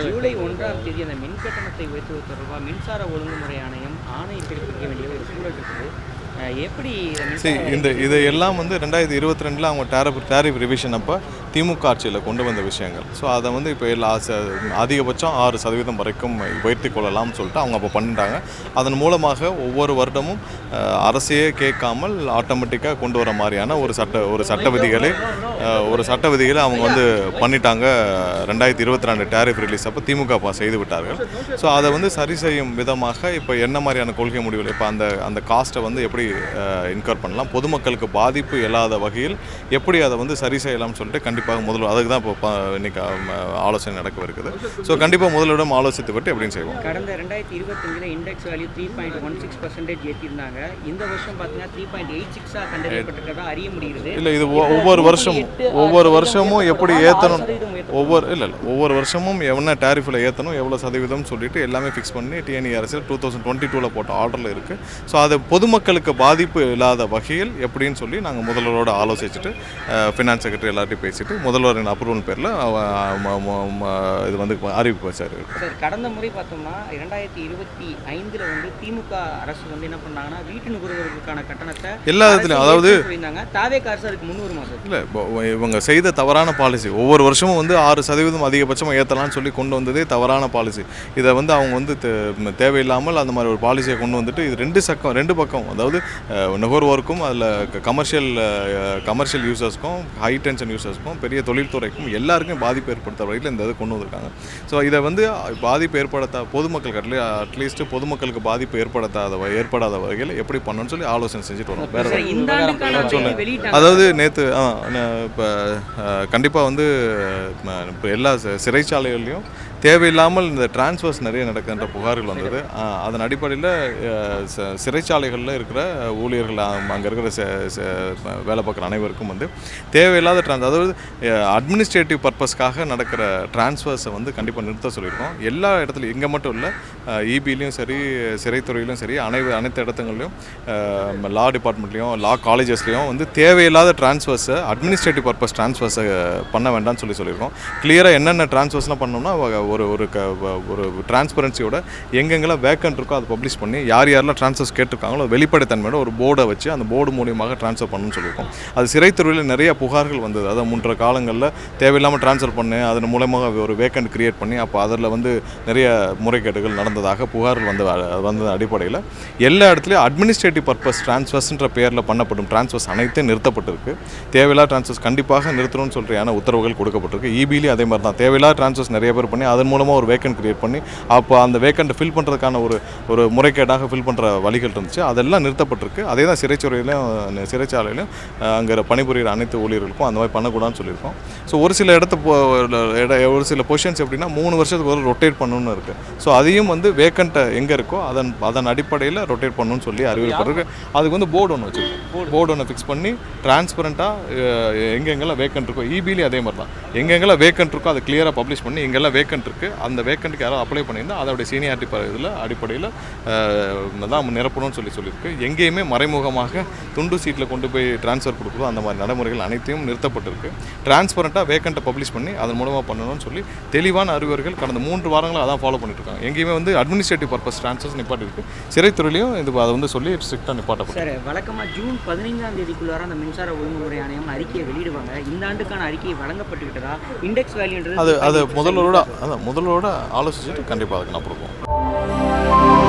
ஜூலை 1ஆம் தேதி அந்த மின் கட்டணத்தை உயர்த்துவது தொடர்பாக மின்சார ஒழுங்குமுறை ஆணையம் ஆணை பிறப்பிக்க வேண்டிய ஒரு சூழல் இருக்குது. எப்படி இதையெல்லாம் வந்து 2022 அவங்க டேரிஃப் ரிவிஷன் அப்போ திமுக ஆட்சியில் கொண்டு வந்த விஷயங்கள். ஸோ அதை வந்து இப்போ அதிகபட்சம் 6% வரைக்கும் உயர்த்தி கொள்ளலாம்னு சொல்லிட்டு அவங்க அப்போ பண்ணிட்டாங்க. அதன் மூலமாக ஒவ்வொரு வருடமும் அரசையே கேட்காமல் ஆட்டோமேட்டிக்காக கொண்டு வர மாதிரியான ஒரு சட்ட விதிகளை அவங்க வந்து பண்ணிட்டாங்க. 2022 டேரிஃப் ரிலீஸ் அப்போ திமுக செய்து விட்டார்கள். ஸோ அதை வந்து சரி செய்யும் விதமாக இப்போ என்ன மாதிரியான கொள்கை முடிவுகள் இப்போ அந்த காஸ்ட்டை வந்து எப்படி இன்கர் பண்ணலாம், பொதுமக்களுக்கு பாதிப்பு இல்லாத வகையில் எப்படி அதை வந்து சரி செய்யலாம்னு சொல்லிட்டு கண்டிப்பாக முதல்வர் அதுக்கு தான் இப்போ இன்னைக்கு ஆலோசனை நடக்க இருக்குது. ஸோ கண்டிப்பாக முதல்வரிடம் ஆலோசித்து விட்டு எப்படின்னு செய்வோம். கடந்த 2025 இண்டெக்ஸ் வேல்யூ 3.16% ஏற்றிருந்தாங்க. இந்த வருஷம் பார்த்தீங்கன்னா 3.86 கண்டறியப்பட்டிருக்கிறதா அறிய முடிகிறது. இல்லை, இது ஒவ்வொரு வருஷமும் எப்படி ஏற்றணும், ஒவ்வொரு வருஷமும் என்ன டேரிஃபில் ஏற்றணும், எவ்வளோ சதவீதம் சொல்லிட்டு எல்லாமே ஃபிக்ஸ் பண்ணி TNERC 2022 போட்ட ஆர்டரில் இருக்குது. ஸோ அதை பொதுமக்களுக்கு பாதிப்பு இல்லாத வகையில் எப்படின்னு சொல்லி நாங்கள் முதல்வரோடு ஆலோசிச்சுட்டு ஃபினான்ஸ் செக்ரட்டரி எல்லார்ட்டையும் பேசிட்டு முதல்வரின் அப்ரூவல் பேரில் இது வந்து அறிவிப்பு வச்சார். சார், கடந்த முறை பார்த்தோம்னா 2025 வந்து திமுக அரசு வந்து என்ன பண்ணாங்கன்னா வீட்டு நுகர்வோருக்கான கட்டணத்தை எல்லா இடத்துலையும், அதாவது தாவேக அரசு அதுக்கு முன் வருமா சார்? இல்லை, இவங்க செய்த தவறான பாலிசி. ஒவ்வொரு வருஷமும் வந்து 6% அதிகபட்சமாக ஏற்றலாம்னு சொல்லி கொண்டு வந்ததே தவறான பாலிசி. இதை வந்து அவங்க வந்து தேவையில்லாமல் அந்த மாதிரி ஒரு பாலிசியை கொண்டு வந்துட்டு இது ரெண்டு பக்கம், அதாவது நுகர்வோருக்கும் அதில் கமர்ஷியல் யூசர்ஸ்க்கும் ஹை டென்ஷன் யூசர்ஸ்க்கும் பெரிய தொழில்துறைக்கும் எல்லாருக்கும் பாதிப்பு ஏற்படுத்த வகையில் இந்த இதை கொண்டு வந்திருக்காங்க. ஸோ இதை வந்து பாதிப்பு பொதுமக்களுக்கு அட்லீஸ்ட் பொதுமக்களுக்கு பாதிப்பு ஏற்படாத வகையில் எப்படி பண்ணணும்னு சொல்லி ஆலோசனை செஞ்சுட்டு வரோம். வேறு சொல்லுங்கள். அதாவது நேற்று இப்போ கண்டிப்பாக வந்து இப்போ எல்லா சிறைச்சாலைகள்லையும் தேவையில்லாமல் இந்த டிரான்ஸ்ஃபர்ஸ் நிறைய நடக்கின்ற புகார்கள் வந்தது. அதன் அடிப்படையில் சிறைச்சாலைகளில் இருக்கிற ஊழியர்கள், அங்கே இருக்கிற வேலை பார்க்குற அனைவருக்கும் வந்து தேவையில்லாத அதாவது அட்மினிஸ்ட்ரேட்டிவ் பர்பஸ்க்காக நடக்கிற டிரான்ஸ்ஃபர்ஸை வந்து கண்டிப்பாக நிறுத்த சொல்லியிருக்கோம். எல்லா இடத்துலையும், இங்கே மட்டும் இல்லை, இபிலையும் சரி, சிறைத்துறையிலும் சரி, அனைத்து இடத்துங்களையும், லா டிபார்ட்மெண்ட்லேயும் லா காலேஜஸ்லேயும் வந்து தேவையில்லாத டிரான்ஸ்ஃபர்ஸை அட்மினிஸ்ட்ரேட்டிவ் பர்பஸ் டிரான்ஸ்ஃபர்ஸை பண்ண வேண்டாம்னு சொல்லியிருக்கோம். கிளியராக என்னென்ன டிரான்ஸ்ஃபர்ஸ்லாம் பண்ணோம்னா ஒரு டிரான்ஸ்பரன்சியோட எங்கெங்கெல்லாம் வேக்கன்ட் இருக்கோ அதை பப்ளிஷ் பண்ணி யாரெல்லாம் டிரான்ஸ்ஃபர்ஸ் கேட்டிருக்காங்களோ வெளிப்படைத்தன்மையோட ஒரு போர்டை வச்சு அந்த போர்டு மூலியமாக ட்ரான்ஸ்ஃபர் பண்ணணும்னு சொல்லியிருக்கோம். அது சிறைத்துறையில் நிறைய புகார்கள் வந்தது. அதை முன்ற காலங்களில் தேவையில்லாமல் ட்ரான்ஸ்ஃபர் பண்ணி அதன் மூலமாக ஒரு வேக்கன்ட் கிரியேட் பண்ணி அப்போ அதில் வந்து நிறைய முறைகேடுகள் நடந்ததாக புகார்கள் வந்த அடிப்படையில் எல்லா இடத்துலையும் அட்மினிஸ்ட்ரேட்டிவ் பர்பஸ் டிரான்ஸ்ஃபர்ஸ்ன்ற பேரில் பண்ணப்படும் டிரான்ஸ்ஃபர்ஸ் அனைத்தும் நிறுத்தப்பட்டிருக்கு. தேவையில்லா டிரான்ஸ்ஃபர்ஸ் கண்டிப்பாக நிறுத்தணும்னு சொல்கிற உத்தரவுகள் கொடுக்கப்பட்டிருக்கு. இபிலையும் அதே மாதிரி தான் தேவையில்லா டிரான்ஸ்ஃபர்ஸ் நிறைய பேர் பண்ணி அதன் மூலமாக ஒரு வேக்கன்ட் கிரியேட் பண்ணி அப்போ அந்த வேக்கண்ட்டை ஃபில் பண்ணுறதுக்கான ஒரு முறைகேடாக ஃபில் பண்ணுற வழிகள் இருந்துச்சு. அதெல்லாம் நிறுத்தப்பட்டிருக்கு. அதே தான் சிறைச்சாலையிலும் அங்கே பணிபுரிகிற அனைத்து ஊழியர்களுக்கும் அந்த மாதிரி பண்ணக்கூடாதுன்னு சொல்லியிருக்கோம். ஸோ ஒரு சில பொசிஷன்ஸ் எப்படின்னா 3 வருஷத்துக்கு ஒரு ரொட்டேட் பண்ணணும்னு இருக்குது. ஸோ அதையும் வந்து வேக்கண்ட்டை எங்கே இருக்கோ அதன் அடிப்படையில் ரொட்டேட் பண்ணணும்னு சொல்லி அறிவிக்கப்பட்டிருக்கு. அதுக்கு வந்து போர்டு ஒன்று வச்சுருக்கோம். போர்டு ஒன்று ஃபிக்ஸ் பண்ணி டிரான்ஸ்பரண்ட்டாக எங்கெங்கெல்லாம் வேக்கண்ட் இருக்கோ, இபிலையும் அதே மாதிரி தான் எங்கெங்கெல்லாம் வேக்கண்ட் இருக்கோ அதை கிளியராக பப்ளிஷ் பண்ணி எங்கெல்லாம் வேக்கண்ட் இருக்குது அந்த வேக்கண்ட்டுக்கு யாராவது அப்ளை பண்ணியிருந்தால் அதோடைய சீனியாரிட்டி இதில் அடிப்படையில் தான் நிரப்பணும்னு சொல்லியிருக்கு. எங்கேயுமே மறைமுகமாக துண்டு சீட்டில் கொண்டு போய் ட்ரான்ஸ்ஃபர் கொடுக்குறோம் அந்த மாதிரி நடைமுறைகள் அனைத்தையும் நிறுத்தப்பட்டிருக்கு. டிரான்ஸ்பரண்ட்டாக வேக்கண்ட்டை பப்ளிஷ் பண்ணி அதன் மூலமாக பண்ணணும்னு சொல்லி தெளிவான அறிவுரைகள் கடந்த 3 வாரங்களாக அதான் ஃபாலோ பண்ணிட்டு இருக்காங்க. எங்கேயுமே வந்து அட்மினிஸ்ட்ரேட்டிவ் பர்பஸ் ட்ரான்ஸ்ஃபர்ஸ் நிப்பாட்டிருக்கு. சிறைத்துறையிலையும் அதை வந்து சொல்லி ஸ்ட்ரிக்டாக நிப்பாட்டப்படும். சார், வழக்கமாக ஜூன் 15ஆம் தேதிக்குள்ளார அந்த மின்சார ஒழுங்குமுறை ஆணையம் அறிக்கையை வெளியிடுவாங்க. இந்த ஆண்டுக்கான அறிக்கை வழங்கப்பட்டு விட்டதா? இண்டெக்ஸ் வேல்யூன்றது அது முதல்வரோட ஆலோசிச்சுட்டு கண்டிப்பாக அதுக்கு நான் கொடுப்போம்.